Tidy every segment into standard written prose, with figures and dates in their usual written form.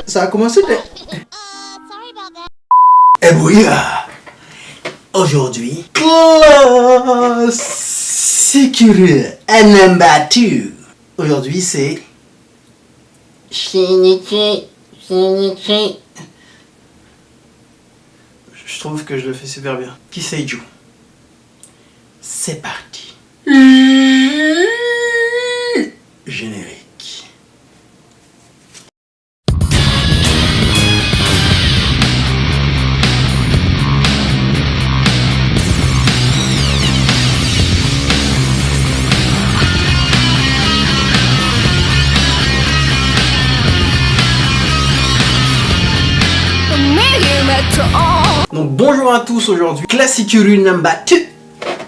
Ça a commencé de... Eh bouillard. Aujourd'hui, Classicuru number 2. Aujourd'hui c'est... Shinichi. Je trouve que je le fais super bien. Kiseiju. C'est parti. Générique. Donc bonjour à tous, aujourd'hui Classicuru number 2.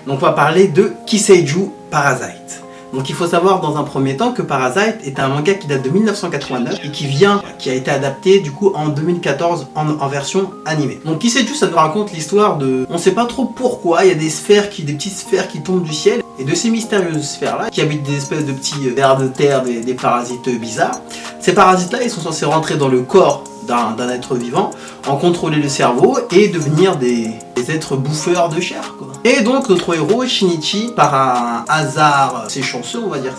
Donc on va parler de Kiseiju Parasite. Donc il faut savoir dans un premier temps que Parasite est un manga qui date de 1989 et qui a été adapté du coup en 2014 en version animée. Donc Kiseiju, ça nous raconte l'histoire de... On sait pas trop pourquoi, il y a des petites sphères qui tombent du ciel. Et de ces mystérieuses sphères là, qui habitent des espèces de petits vers de terre, des parasites bizarres. Ces parasites là, ils sont censés rentrer dans le corps d'un être vivant, en contrôler le cerveau et devenir des êtres bouffeurs de chair, quoi. Et donc notre héros Shinichi, par un hasard assez chanceux, on va dire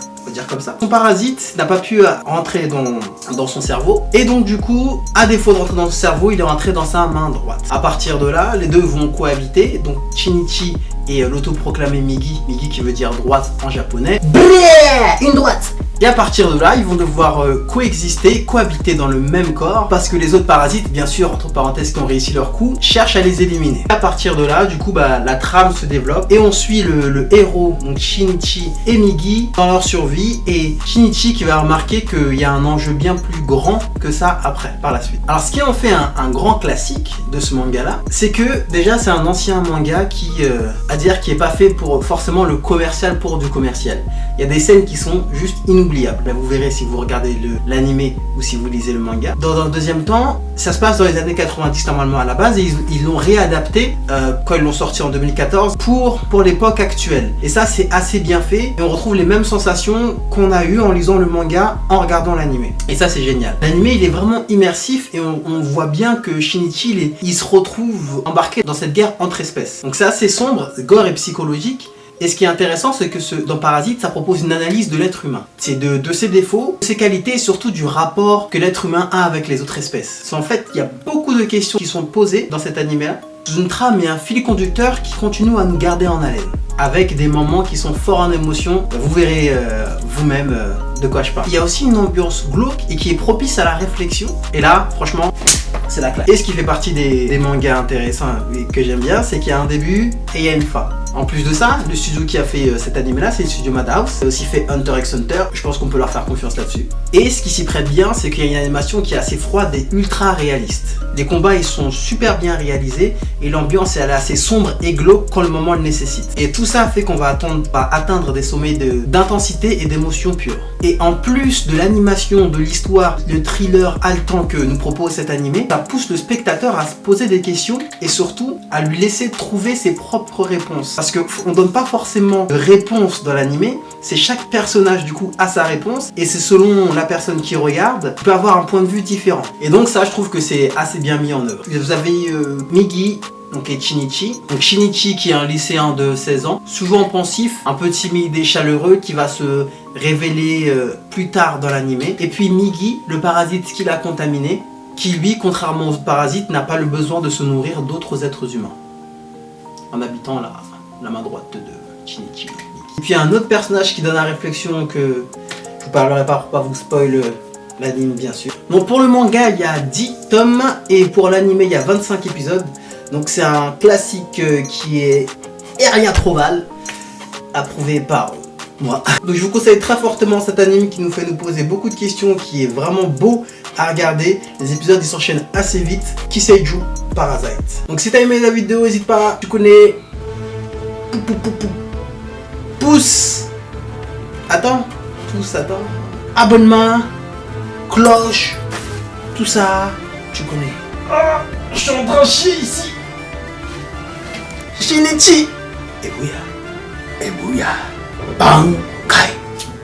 comme ça, son parasite n'a pas pu rentrer dans son cerveau, et donc du coup, à défaut de rentrer dans son cerveau, il est rentré dans sa main droite. À partir de là, les deux vont cohabiter, donc Shinichi et l'autoproclamé Migi qui veut dire droite en japonais. Bleh, une droite. Et à partir de là, ils vont devoir cohabiter dans le même corps, parce que les autres parasites, bien sûr, entre parenthèses, qui ont réussi leur coup, cherchent à les éliminer. À partir de là, du coup, la trame se développe et on suit le héros, donc Shinichi et Migi, dans leur survie, et Shinichi qui va remarquer qu'il y a un enjeu bien plus grand que ça après, par la suite. Alors, ce qui en fait un grand classique de ce manga-là, c'est que déjà, c'est un ancien manga qui est pas fait pour forcément le commercial pour du commercial. Il y a des scènes qui sont juste inoubliables. Là, vous verrez si vous regardez l'animé ou si vous lisez le manga. Dans un deuxième temps, ça se passe dans les années 90 normalement à la base, et ils l'ont réadapté quand ils l'ont sorti en 2014 pour l'époque actuelle. Et ça, c'est assez bien fait, et on retrouve les mêmes sensations qu'on a eues en lisant le manga en regardant l'animé. Et ça, c'est génial. L'animé, il est vraiment immersif, et on voit bien que Shinichi, il se retrouve embarqué dans cette guerre entre espèces. Donc c'est assez sombre, gore et psychologique. Et ce qui est intéressant, c'est que dans Parasite, ça propose une analyse de l'être humain. C'est de ses défauts, de ses qualités et surtout du rapport que l'être humain a avec les autres espèces. En fait, il y a beaucoup de questions qui sont posées dans cet anime-là, sous une trame et un fil conducteur qui continuent à nous garder en haleine. Avec des moments qui sont forts en émotion, vous verrez vous-même de quoi je parle. Il y a aussi une ambiance glauque et qui est propice à la réflexion. Et là, franchement, c'est la classe. Et ce qui fait partie des mangas intéressants et que j'aime bien, c'est qu'il y a un début et il y a une fin. En plus de ça, le studio qui a fait cet anime là, c'est le studio Madhouse. Il a aussi fait Hunter x Hunter, je pense qu'on peut leur faire confiance là-dessus. Et ce qui s'y prête bien, c'est qu'il y a une animation qui est assez froide et ultra réaliste. Les combats, ils sont super bien réalisés et l'ambiance, elle est assez sombre et glauque quand le moment le nécessite. Et tout ça fait qu'on va atteindre des sommets d'intensité et d'émotion pure. Et en plus de l'animation, de l'histoire, le thriller haletant que nous propose cet animé, ça pousse le spectateur à se poser des questions et surtout à lui laisser trouver ses propres réponses. Parce qu'on donne pas forcément de réponse dans l'animé, c'est chaque personnage du coup a sa réponse et c'est selon la personne qui regarde, peut avoir un point de vue différent. Et donc ça, je trouve que c'est assez bien mis en œuvre. Vous avez Migi, donc et Shinichi. Donc Shinichi qui est un lycéen de 16 ans, souvent pensif, un peu timide et chaleureux, qui va se révéler plus tard dans l'animé. Et puis Migi, le parasite qui l'a contaminé, qui lui, contrairement aux autres parasites, n'a pas le besoin de se nourrir d'autres êtres humains. En habitant la main droite de Shinichi. Et puis un autre personnage qui donne la réflexion que je vous parlerai pas pour pas vous spoil l'anime bien sûr. Donc pour le manga il y a 10 tomes et pour l'anime il y a 25 épisodes. Donc c'est un classique qui est rien trop mal, approuvé par moi. Donc je vous conseille très fortement cet anime qui nous fait nous poser beaucoup de questions, qui est vraiment beau à regarder. Les épisodes ils s'enchaînent assez vite. Kiseiju Parasite. Donc si t'as aimé la vidéo, n'hésite pas, tu connais. Pouce. Attends. Abonnement. Cloche. Tout ça. Tu connais. Ah, je suis en train de chier ici. Shinichi. Et bouya. Bankai.